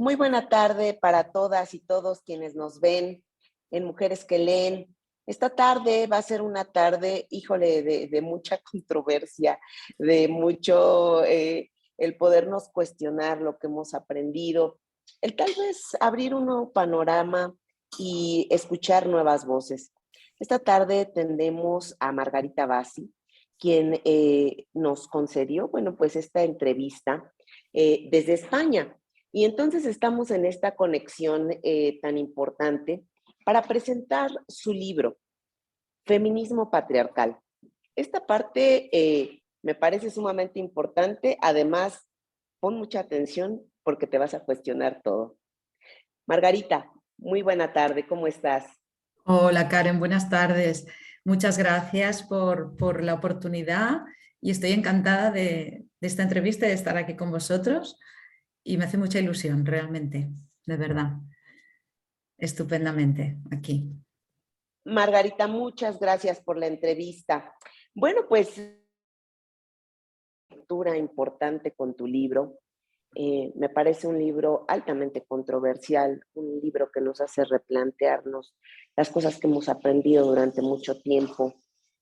Muy buena tarde para todas y todos quienes nos ven en Mujeres que Leen. Esta tarde va a ser una tarde, híjole, de mucha controversia, de mucho el podernos cuestionar lo que hemos aprendido, el tal vez abrir un nuevo panorama y escuchar nuevas voces. Esta tarde tendremos a Margarita Bassi, quien nos concedió, bueno, pues esta entrevista desde España. Y entonces estamos en esta conexión tan importante para presentar su libro, Feminismo Patriarcal. Esta parte me parece sumamente importante. Además, pon mucha atención porque te vas a cuestionar todo. Margarita, muy buena tarde, ¿cómo estás? Hola Karen, buenas tardes. Muchas gracias por la oportunidad y estoy encantada de esta entrevista y de estar aquí con vosotros y me hace mucha ilusión realmente, de verdad, estupendamente aquí. Margarita, muchas gracias por la entrevista. Bueno, pues, lectura importante con tu libro. Me parece un libro altamente controversial, un libro que nos hace replantearnos las cosas que hemos aprendido durante mucho tiempo.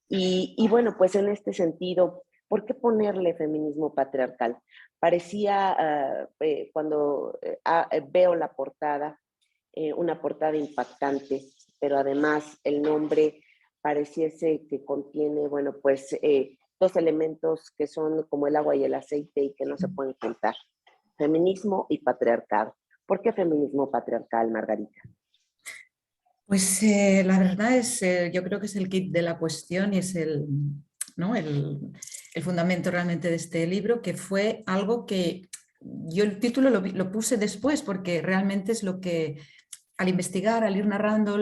Y bueno, pues en este sentido, ¿por qué ponerle feminismo patriarcal? Parecía, cuando veo la portada, una portada impactante, pero además el nombre pareciese que contiene, bueno, pues dos elementos que son como el agua y el aceite y que no se pueden juntar. Feminismo y patriarcado. ¿Por qué feminismo patriarcal, Margarita? Pues la verdad es, yo creo que es el kit de la cuestión y es ¿no? el fundamento realmente de este libro, que fue algo que yo el título lo puse después porque realmente es lo que al investigar, al ir narrando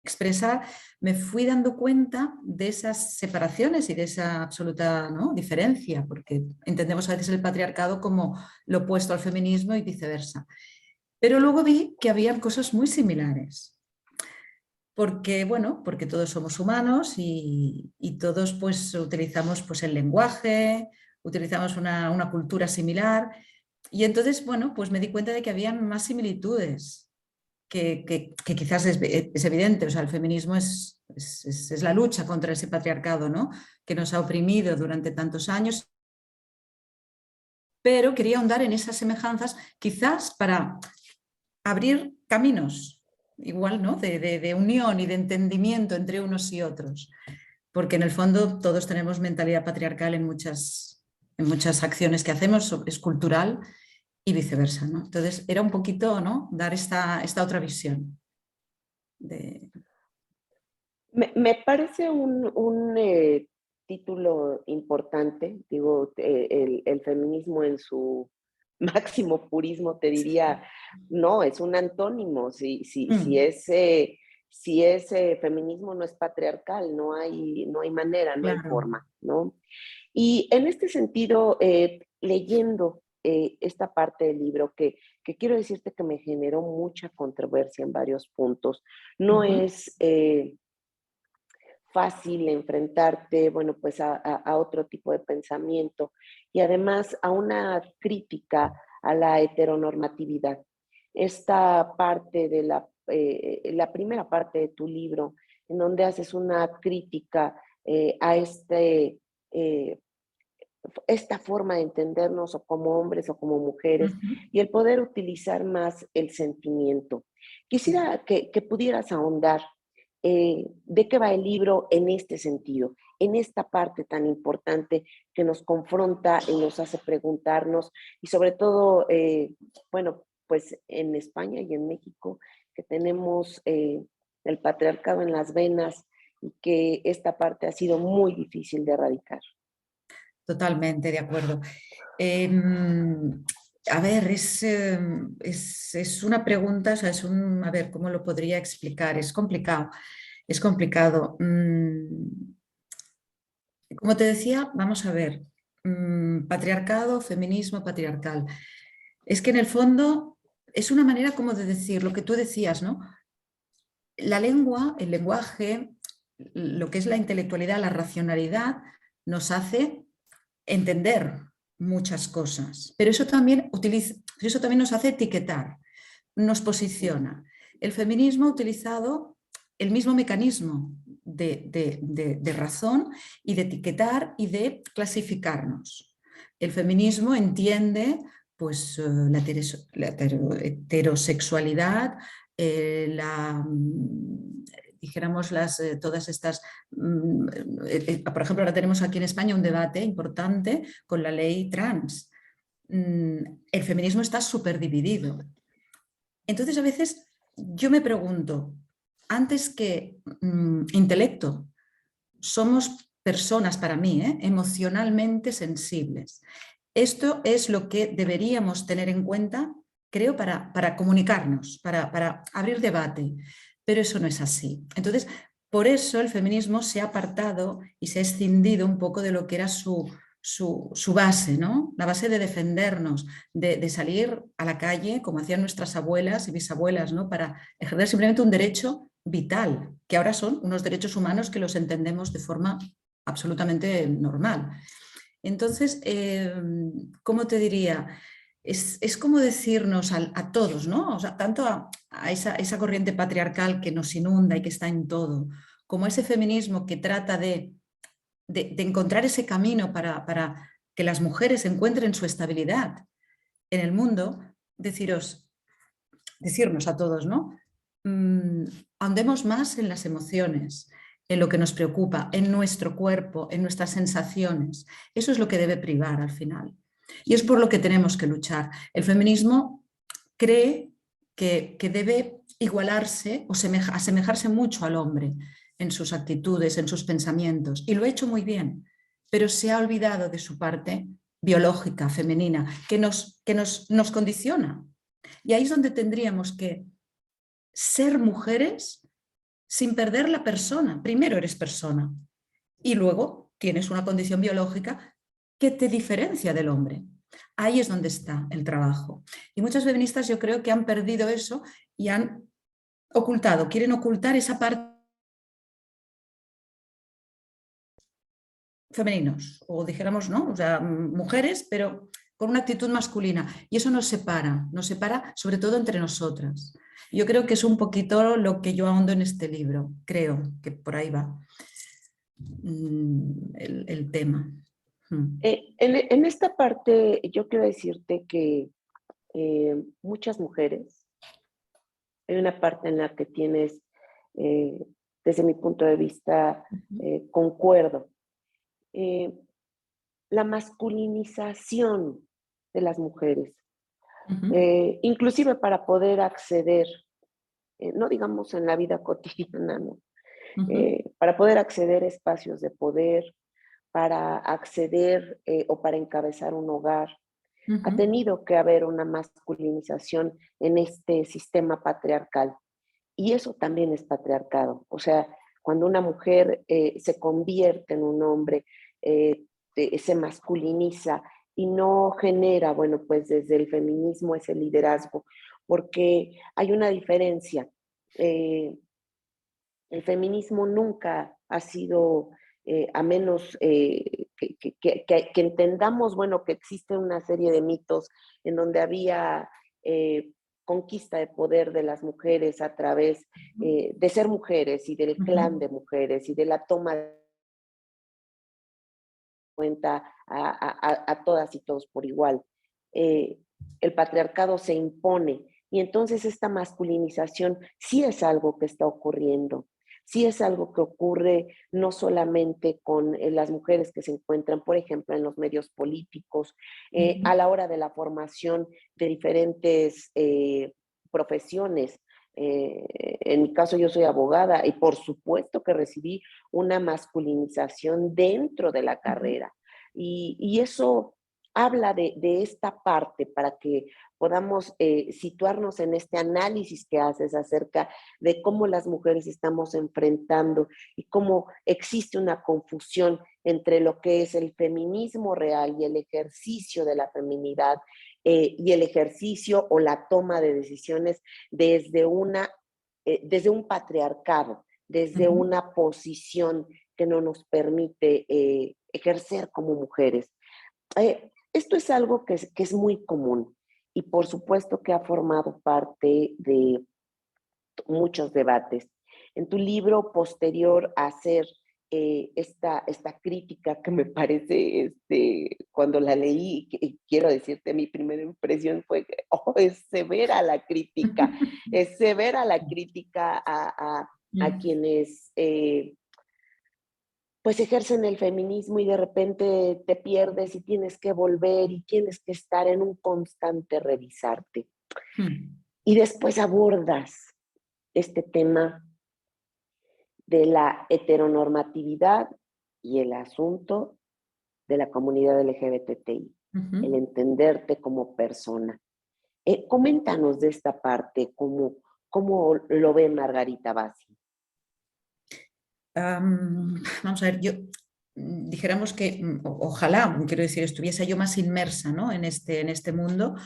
expresar, me fui dando cuenta de esas separaciones y de esa absoluta, ¿no?, diferencia, porque entendemos a veces el patriarcado como lo opuesto al feminismo y viceversa. Pero luego vi que había cosas muy similares, porque, bueno, porque todos somos humanos y todos pues utilizamos pues, el lenguaje, utilizamos una cultura similar y entonces, bueno, pues me di cuenta de que había más similitudes que quizás es evidente, o sea, el feminismo es la lucha contra ese patriarcado, ¿no?, que nos ha oprimido durante tantos años, pero quería ahondar en esas semejanzas quizás para abrir caminos, igual, ¿no?, de unión y de entendimiento entre unos y otros, porque en el fondo todos tenemos mentalidad patriarcal en muchas acciones que hacemos, es cultural y viceversa, ¿no? Entonces era un poquito, ¿no?, dar esta otra visión. De... Me parece un título importante, digo, el feminismo en su máximo purismo te diría, no, es un antónimo, Mm, si es feminismo no es patriarcal, no hay manera, no hay claro, forma, ¿no? Y en este sentido, leyendo esta parte del libro, que quiero decirte que me generó mucha controversia en varios puntos, no ujú, es fácil enfrentarte, bueno, pues a otro tipo de pensamiento y además a una crítica a la heteronormatividad. Esta parte de la primera parte de tu libro, en donde haces una crítica a eh, esta forma de entendernos o como hombres o como mujeres ujú. y el poder utilizar más el sentimiento. Quisiera que pudieras ahondar de qué va el libro en este sentido, en esta parte tan importante que nos confronta y nos hace preguntarnos y sobre todo, bueno, pues en España y en México, que tenemos el patriarcado en las venas y que esta parte ha sido muy difícil de erradicar. Totalmente de acuerdo. Em, a ver, es una pregunta, o sea, a ver, ¿cómo lo podría explicar? Es complicado, es complicado. Como te decía, vamos a ver, patriarcado, feminismo, patriarcal. Es que en el fondo es una manera como de decir lo que tú decías, ¿no? La lengua, el lenguaje, lo que es la intelectualidad, la racionalidad, nos hace entender, muchas cosas, pero eso también nos hace etiquetar, nos posiciona. El feminismo ha utilizado el mismo mecanismo de razón y de etiquetar y de clasificarnos. El feminismo entiende pues, heterosexualidad, dijéramos todas estas, por ejemplo, ahora tenemos aquí en España un debate importante con la ley trans. El feminismo está súper dividido. Entonces, a veces yo me pregunto, antes que intelecto, somos personas, para mí, emocionalmente sensibles. Esto es lo que deberíamos tener en cuenta, creo, para comunicarnos, para abrir debate, pero eso no es así. Entonces, por eso el feminismo se ha apartado y se ha escindido un poco de lo que era su base, ¿no? La base de defendernos, de salir a la calle, como hacían nuestras abuelas y bisabuelas, ¿no? Para ejercer simplemente un derecho vital, que ahora son unos derechos humanos que los entendemos de forma absolutamente normal. Entonces, ¿cómo te diría? Es como decirnos a todos, ¿no? O sea, tanto a esa corriente patriarcal que nos inunda y que está en todo, como a ese feminismo que trata de encontrar ese camino para que las mujeres encuentren su estabilidad en el mundo, decirnos a todos, ¿no? Ahondemos más en las emociones, en lo que nos preocupa, en nuestro cuerpo, en nuestras sensaciones. Eso es lo que debe privar al final. Y es por lo que tenemos que luchar. El feminismo cree que debe igualarse o asemejarse mucho al hombre en sus actitudes, en sus pensamientos. Y lo ha hecho muy bien, pero se ha olvidado de su parte biológica, femenina, que nos condiciona. Y ahí es donde tendríamos que ser mujeres sin perder la persona. Primero eres persona y luego tienes una condición biológica que te diferencia del hombre. Ahí es donde está el trabajo. Y muchas feministas yo creo que han perdido eso y han ocultado, quieren ocultar esa parte femeninos, o dijéramos, ¿no? O sea, mujeres, pero con una actitud masculina. Y eso nos separa sobre todo entre nosotras. Yo creo que es un poquito lo que yo ahondo en este libro, creo que por ahí va el tema. En esta parte yo quiero decirte que muchas mujeres, hay una parte en la que tienes, desde mi punto de vista, concuerdo. La masculinización de las mujeres, inclusive para poder acceder, no digamos en la vida cotidiana, ¿no? Para poder acceder a espacios de poder, para acceder o para encabezar un hogar, ha tenido que haber una masculinización en este sistema patriarcal. Y eso también es patriarcado. O sea, cuando una mujer se convierte en un hombre, se masculiniza y no genera, bueno, pues desde el feminismo ese liderazgo, porque hay una diferencia. El feminismo nunca ha sido, a menos que entendamos, bueno, que existe una serie de mitos en donde había conquista de poder de las mujeres a través de ser mujeres y del clan de mujeres y de la toma de cuenta a todas y todos por igual. El patriarcado se impone y entonces esta masculinización sí es algo que está ocurriendo. Sí es algo que ocurre no solamente con las mujeres que se encuentran, por ejemplo, en los medios políticos, a la hora de la formación de diferentes profesiones. En mi caso yo soy abogada y por supuesto que recibí una masculinización dentro de la carrera y eso habla de esta parte para que podamos situarnos en este análisis que haces acerca de cómo las mujeres estamos enfrentando y cómo existe una confusión entre lo que es el feminismo real y el ejercicio de la feminidad y el ejercicio o la toma de decisiones desde desde un patriarcado, desde una posición que no nos permite ejercer como mujeres. esto es algo que es muy común y por supuesto que ha formado parte de muchos debates. En tu libro posterior a hacer esta crítica que me parece, cuando la leí, quiero decirte, mi primera impresión fue que oh, es severa la crítica, es severa la crítica a quienes pues ejercen el feminismo y de repente te pierdes y tienes que volver y tienes que estar en un constante revisarte. Y después abordas este tema de la heteronormatividad y el asunto de la comunidad LGBTI, el entenderte como persona. Coméntanos de esta parte, cómo lo ve Margarita Bassi. Vamos a ver, yo dijéramos que ojalá, quiero decir, estuviese yo más inmersa, ¿no?, en este mundo.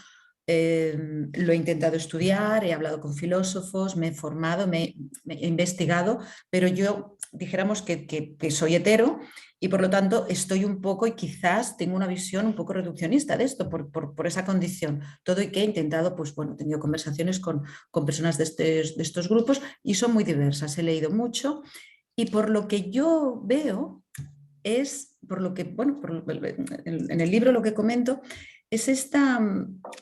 Lo he intentado estudiar, he hablado con filósofos, me he formado, me he investigado, pero yo dijéramos que soy hetero y por lo tanto estoy un poco y quizás tengo una visión un poco reduccionista de esto por esa condición. Todo y que he intentado, pues bueno, he tenido conversaciones con personas de estos grupos y son muy diversas, he leído mucho y por lo que yo veo es, por lo que, bueno, en el libro lo que comento, es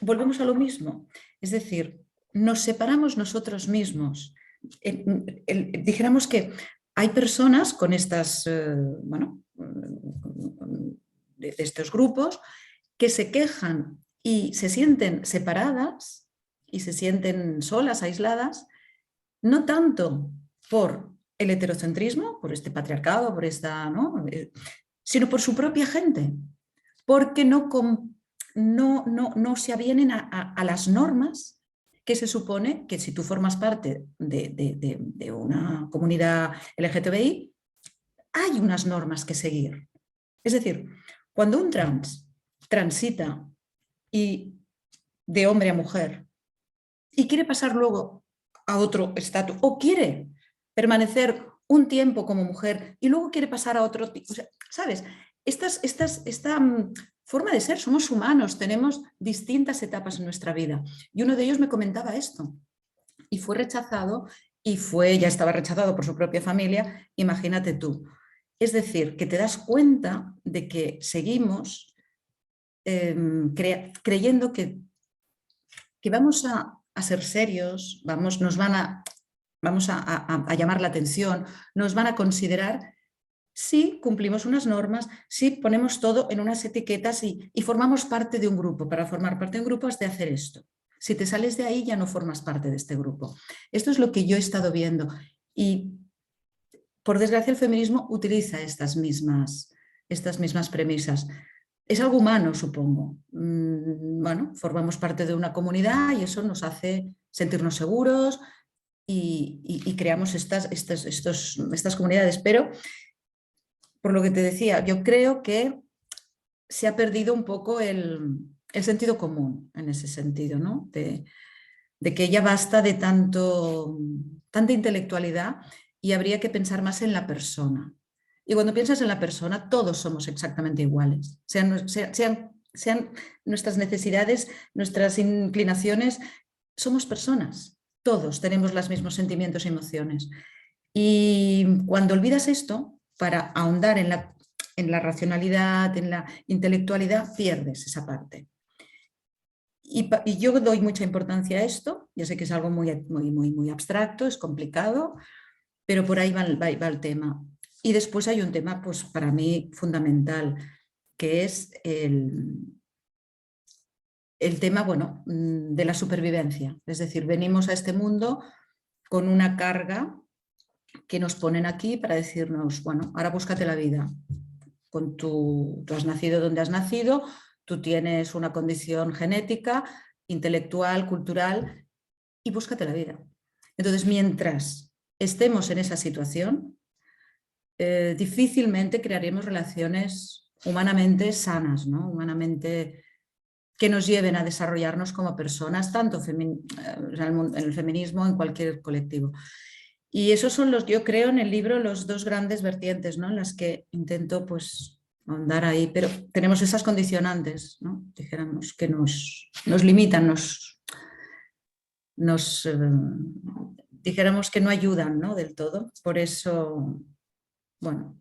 volvemos a lo mismo, es decir, nos separamos nosotros mismos. Dijéramos que hay personas con estas, bueno, de estos grupos que se quejan y se sienten separadas y se sienten solas, aisladas, no tanto por el heterocentrismo, por este patriarcado, por esta, ¿no?, sino por su propia gente, porque no se avienen a las normas que se supone que si tú formas parte de una comunidad LGTBI, hay unas normas que seguir. Es decir, cuando un trans transita y de hombre a mujer y quiere pasar luego a otro estatus o quiere permanecer un tiempo como mujer y luego quiere pasar a otro tipo, o sea, ¿sabes? Esta forma de ser, somos humanos, tenemos distintas etapas en nuestra vida. Y uno de ellos me comentaba esto y fue rechazado y ya estaba rechazado por su propia familia, imagínate tú. Es decir, que te das cuenta de que seguimos creyendo que vamos a ser serios, vamos a llamar la atención, nos van a considerar si cumplimos unas normas, si ponemos todo en unas etiquetas y formamos parte de un grupo. Para formar parte de un grupo has de hacer esto. Si te sales de ahí ya no formas parte de este grupo. Esto es lo que yo he estado viendo y por desgracia el feminismo utiliza estas mismas premisas. Es algo humano, supongo. Bueno, formamos parte de una comunidad y eso nos hace sentirnos seguros y creamos estas comunidades. Pero, por lo que te decía, yo creo que se ha perdido un poco el sentido común en ese sentido, ¿no? De que ya basta de tanta intelectualidad y habría que pensar más en la persona. Y cuando piensas en la persona, todos somos exactamente iguales. Sean nuestras necesidades, nuestras inclinaciones, somos personas. Todos tenemos los mismos sentimientos y emociones. Y cuando olvidas esto, para ahondar en la racionalidad, en la intelectualidad, pierdes esa parte. Y yo doy mucha importancia a esto. Ya sé que es algo muy abstracto, es complicado, pero por ahí va el tema. Y después hay un tema, pues para mí, fundamental, que es el tema, bueno, de la supervivencia. Es decir, venimos a este mundo con una carga que nos ponen aquí para decirnos, bueno, ahora búscate la vida. Tú has nacido donde has nacido, tú tienes una condición genética, intelectual, cultural, y búscate la vida. Entonces, mientras estemos en esa situación, difícilmente crearemos relaciones humanamente sanas, ¿no? Humanamente que nos lleven a desarrollarnos como personas, tanto en el feminismo, en cualquier colectivo. Y esos son yo creo en el libro, los dos grandes vertientes, ¿no?, en las que intento pues ahondar ahí, pero tenemos esas condicionantes, ¿no? Dijéramos, que nos limitan, dijéramos que no ayudan, ¿no? Del todo. Por eso, bueno.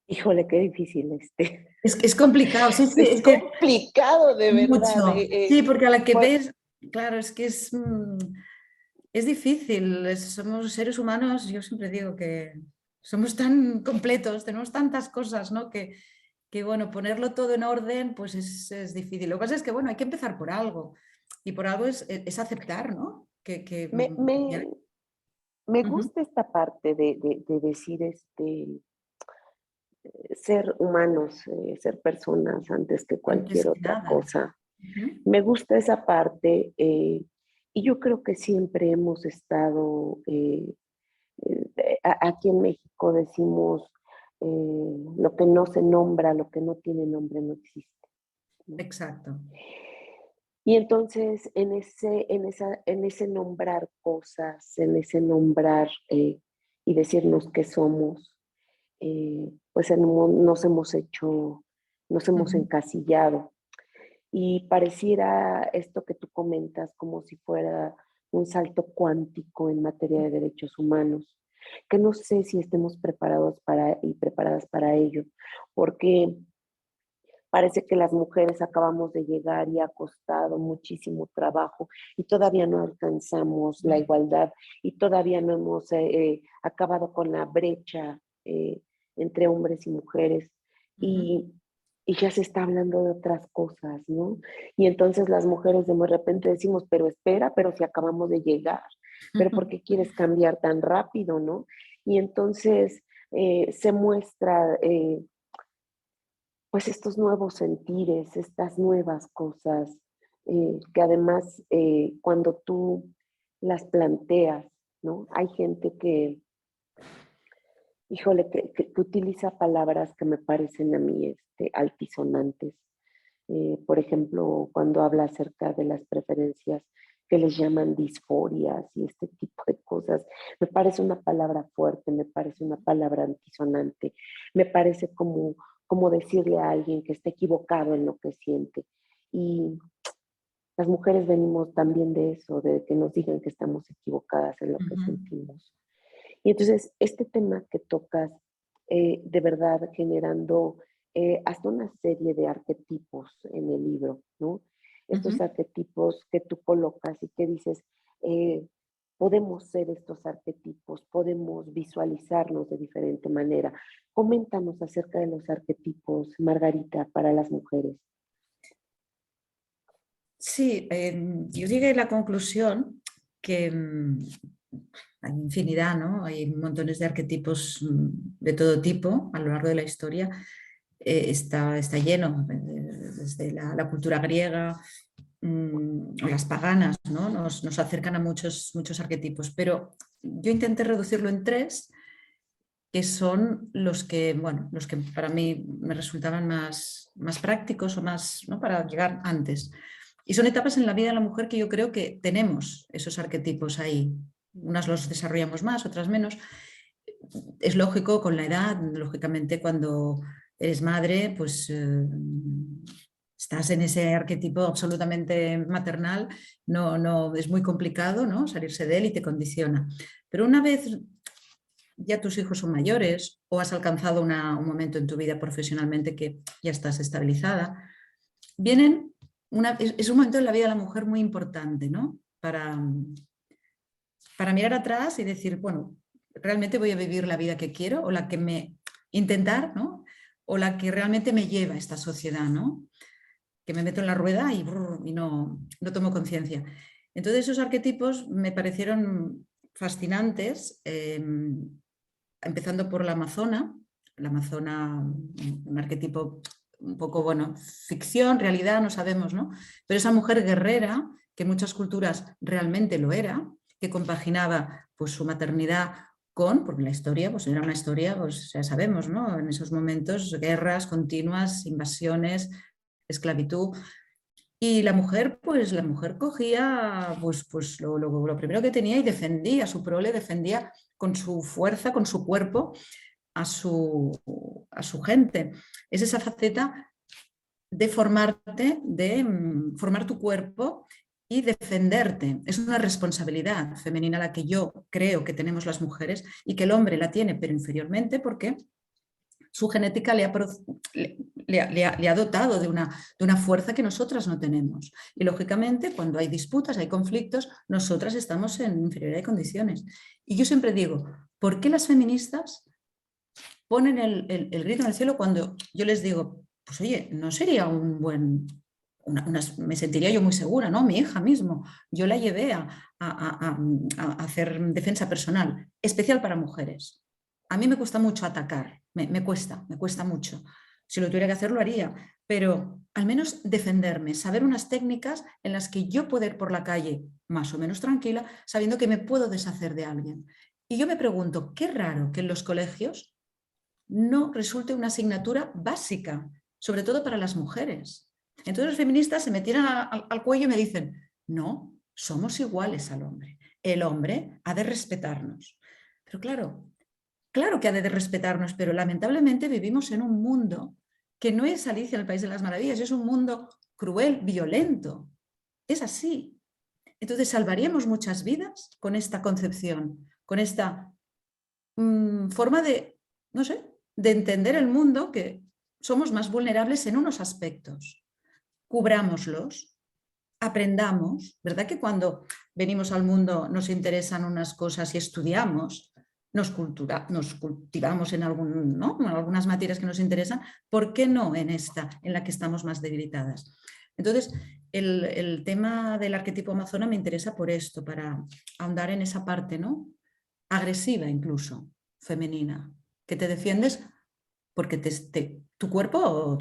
Híjole, qué difícil Es complicado, sí, sí, Es es que complicado, de verdad. mucho. Sí, porque a la que Pues, ves, claro, es que es difícil. Somos seres humanos, yo siempre digo que somos tan completos, tenemos tantas cosas, ¿no? Que bueno, ponerlo todo en orden, pues es difícil. Lo que pasa es que, bueno, hay que empezar por algo. Y por algo es aceptar, ¿no? me, Ya- me, me Ujú. gusta esta parte de decir ser humanos, ser personas antes que Antes cualquier que otra nada. cosa. Ujú. Me gusta esa parte y yo creo que siempre hemos estado, aquí en México decimos, lo que no se nombra, lo que no tiene nombre no existe, ¿no? Exacto. Y entonces en ese nombrar cosas, en ese nombrar y decirnos que somos, pues nos hemos Ujú. encasillado. Y pareciera esto que tú comentas como si fuera un salto cuántico en materia de derechos humanos, que no sé si estemos preparados y preparadas para ello, porque parece que las mujeres acabamos de llegar y ha costado muchísimo trabajo y todavía no alcanzamos la igualdad y todavía no hemos acabado con la brecha entre hombres y mujeres Ujú. y, y ya se está hablando de otras cosas, ¿no? Y entonces las mujeres de repente decimos, pero espera, pero si acabamos de llegar, pero ¿por qué quieres cambiar tan rápido, no? Y entonces se muestra pues estos nuevos sentires, estas nuevas cosas, que además cuando tú las planteas, ¿no? Hay gente híjole, que utiliza palabras que me parecen a mí altisonantes. Por ejemplo, cuando habla acerca de las preferencias que les llaman disforias y este tipo de cosas, me parece una palabra fuerte, me parece una palabra antisonante, me parece como decirle a alguien que está equivocado en lo que siente. Y las mujeres venimos también de eso, de que nos digan que estamos equivocadas en lo que Ujú. sentimos. Y entonces, este tema que tocas, de verdad generando hasta una serie de arquetipos en el libro, ¿no? Estos Ujú. arquetipos que tú colocas y que dices, eh, podemos ser estos arquetipos, podemos visualizarnos de diferente manera. Coméntanos acerca de los arquetipos, Margarita, para las mujeres. Sí, yo llegué a la conclusión que hay infinidad, ¿no? Hay montones de arquetipos de todo tipo a lo largo de la historia. Está lleno, desde la cultura griega o las paganas, ¿no? Nos acercan a muchos arquetipos, pero yo intenté reducirlo en tres, que son bueno, los que para mí me resultaban más prácticos o más, ¿no? Para llegar antes. Y son etapas en la vida de la mujer que yo creo que tenemos esos arquetipos ahí. Unas los desarrollamos más, otras menos. Es lógico con la edad, lógicamente cuando eres madre, pues estás en ese arquetipo absolutamente maternal, no, es muy complicado, ¿no? Salirse de él y te condiciona. Pero una vez ya tus hijos son mayores o has alcanzado un momento en tu vida profesionalmente que ya estás estabilizada, es un momento en la vida de la mujer muy importante, ¿no? Para mirar atrás y decir, bueno, realmente voy a vivir la vida que quiero o la que intentar, ¿no? O la que realmente me lleva a esta sociedad, ¿no? Que me meto en la rueda y no tomo conciencia. Entonces esos arquetipos me parecieron fascinantes, empezando por la amazona, un arquetipo un poco, bueno, ficción, realidad, no sabemos, ¿no? Pero esa mujer guerrera, que en muchas culturas realmente lo era, que compaginaba pues su maternidad porque la historia, pues era una historia, pues ya sabemos, ¿no? En esos momentos, guerras continuas, invasiones, esclavitud. Y la mujer cogía pues lo primero que tenía y defendía su prole, defendía con su fuerza, con su cuerpo, a su gente. Es esa faceta de formarte, de formar tu cuerpo y defenderte. Es una responsabilidad femenina la que yo creo que tenemos las mujeres y que el hombre la tiene, pero inferiormente, porque su genética le ha dotado de una fuerza que nosotras no tenemos. Y lógicamente, cuando hay disputas, hay conflictos, nosotras estamos en inferioridad de condiciones. Y yo siempre digo, ¿por qué las feministas ponen el grito en el cielo cuando yo les digo, pues oye, no sería un buen... me sentiría yo muy segura, ¿no? Mi hija mismo, yo la llevé a hacer defensa personal, especial para mujeres. A mí me cuesta mucho atacar, me cuesta mucho. Si lo tuviera que hacer, lo haría, pero al menos defenderme, saber unas técnicas en las que yo pueda ir por la calle más o menos tranquila, sabiendo que me puedo deshacer de alguien. Y yo me pregunto, qué raro que en los colegios no resulte una asignatura básica, sobre todo para las mujeres. Entonces los feministas se me tiran al cuello y me dicen, no, somos iguales al hombre. El hombre ha de respetarnos. Pero claro que ha de respetarnos, pero lamentablemente vivimos en un mundo que no es Alicia en el País de las Maravillas, es un mundo cruel, violento. Es así. Entonces salvaríamos muchas vidas con esta concepción, con esta forma de, no sé, de entender el mundo, que somos más vulnerables en unos aspectos. Cubrámoslos, aprendamos, ¿verdad? Que cuando venimos al mundo nos interesan unas cosas y estudiamos, nos cultivamos en, ¿no? En algunas materias que nos interesan, ¿por qué no en esta, en la que estamos más debilitadas? Entonces, el tema del arquetipo amazona me interesa por esto, para ahondar en esa parte, ¿no? Agresiva incluso, femenina, que te defiendes porque tu cuerpo,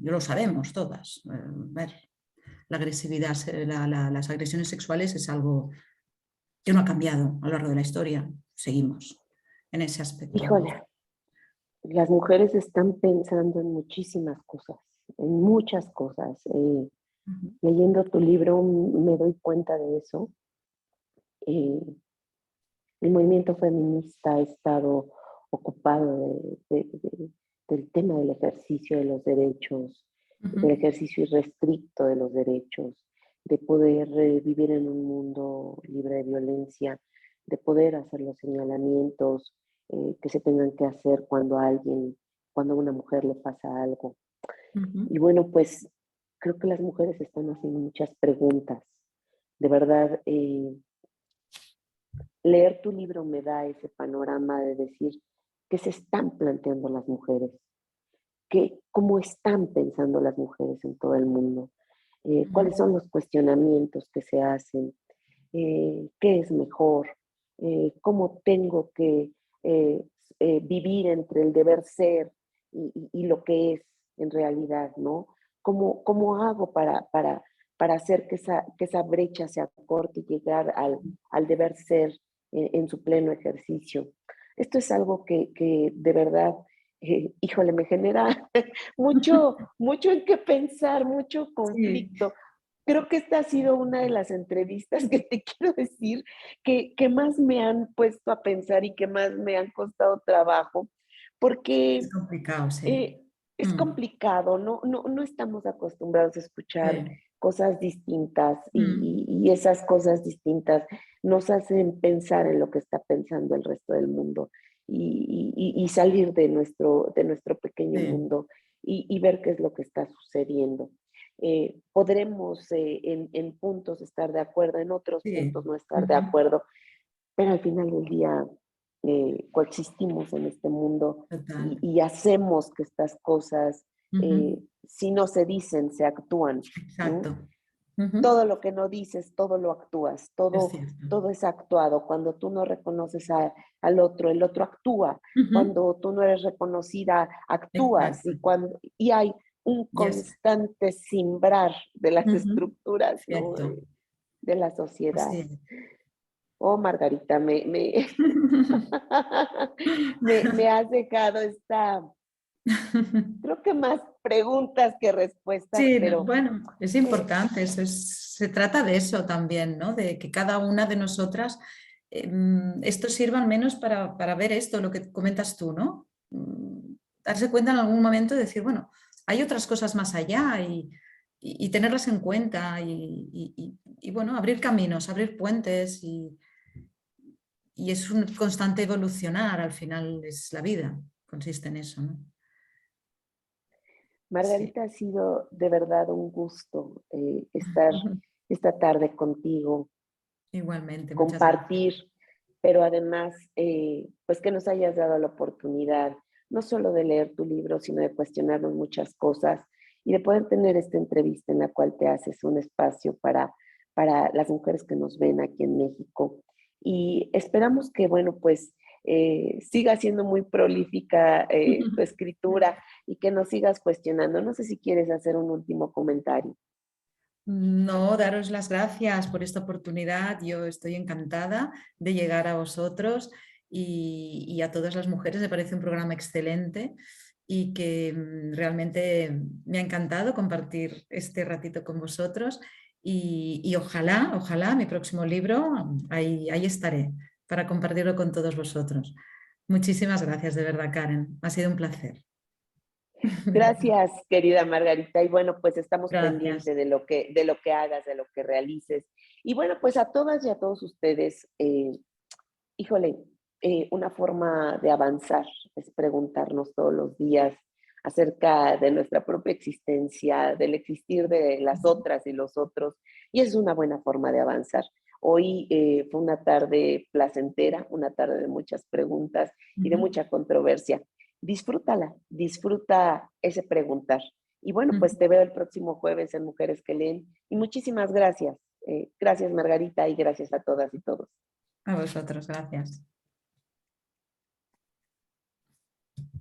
lo sabemos todas. Ver, la agresividad, las agresiones sexuales es algo que no ha cambiado a lo largo de la historia. Seguimos en ese aspecto. Híjole, las mujeres están pensando en muchísimas cosas, en muchas cosas. Leyendo tu libro me doy cuenta de eso. El movimiento feminista ha estado ocupado del tema del ejercicio de los derechos, del ejercicio irrestricto de los derechos, de poder vivir en un mundo libre de violencia, de poder hacer los señalamientos que se tengan que hacer cuando a una mujer le pasa algo. Y bueno, pues creo que las mujeres están haciendo muchas preguntas. De verdad, leer tu libro me da ese panorama de decir qué se están planteando las mujeres, cómo están pensando las mujeres en todo el mundo, cuáles son los cuestionamientos que se hacen, qué es mejor, cómo tengo que vivir entre el deber ser y lo que es en realidad, ¿no? ¿Cómo hago para hacer que esa brecha se acorte y llegar al deber ser en su pleno ejercicio? Esto es algo que de verdad, híjole, me genera mucho en qué pensar, mucho Sí. conflicto. Creo que esta ha sido una de las entrevistas que te quiero decir que más me han puesto a pensar y que más me han costado trabajo, porque Es complicado, sí. es complicado, no estamos acostumbrados a escuchar Sí. cosas distintas y esas cosas distintas nos hacen pensar en lo que está pensando el resto del mundo y salir de nuestro pequeño Sí. mundo y ver qué es lo que está sucediendo. Podremos en puntos estar de acuerdo, en otros Sí. puntos no estar de acuerdo, pero al final del día coexistimos en este mundo Total. y hacemos que estas cosas, si no se dicen, se actúan, ¿no? Exacto. Todo lo que no dices, todo lo actúas, Es todo, cierto. todo es actuado. Cuando tú no reconoces al otro, el otro actúa. Cuando tú no eres reconocida, actúas. Exacto. Y hay un Yes. constante simbrar de las estructuras, ¿no? Cierto. de la sociedad. Así es. Oh, Margarita, me has dejado creo que más preguntas que respuestas, Sí, pero bueno, es eh, importante, se trata de eso también, ¿no? De que cada una de nosotras esto sirva al menos para ver esto, lo que comentas tú, ¿no? Darse cuenta en algún momento de decir, bueno, hay otras cosas más allá y tenerlas en cuenta y, bueno, abrir caminos, abrir puentes y es un constante evolucionar, al final es la vida, consiste en eso, ¿no? Sí, Margarita, ha sido de verdad un gusto estar esta tarde contigo, igualmente, muchas gracias. compartir, pero además, pues que nos hayas dado la oportunidad no solo de leer tu libro, sino de cuestionarnos muchas cosas y de poder tener esta entrevista en la cual te haces un espacio para las mujeres que nos ven aquí en México. Y esperamos que, bueno, pues siga siendo muy prolífica tu escritura y que nos sigas cuestionando. No sé si quieres hacer un último comentario. No, daros las gracias por esta oportunidad. Yo estoy encantada de llegar a vosotros y a todas las mujeres. Me parece un programa excelente y que realmente me ha encantado compartir este ratito con vosotros y ojalá, ojalá mi próximo libro, ahí estaré para compartirlo con todos vosotros. Muchísimas gracias, de verdad, Karen. Ha sido un placer. Gracias, querida Margarita. Y bueno, pues estamos Gracias. pendientes de lo que hagas, de lo que realices. Y bueno, pues a todas y a todos ustedes, híjole, una forma de avanzar es preguntarnos todos los días acerca de nuestra propia existencia, del existir de las otras y los otros. Y es una buena forma de avanzar. Hoy fue una tarde placentera, una tarde de muchas preguntas y de mucha controversia. Disfrútala, disfruta ese preguntar. Y bueno, pues te veo el próximo jueves en Mujeres que Leen. Y muchísimas gracias. Gracias, Margarita, y gracias a todas y todos. A vosotros, gracias.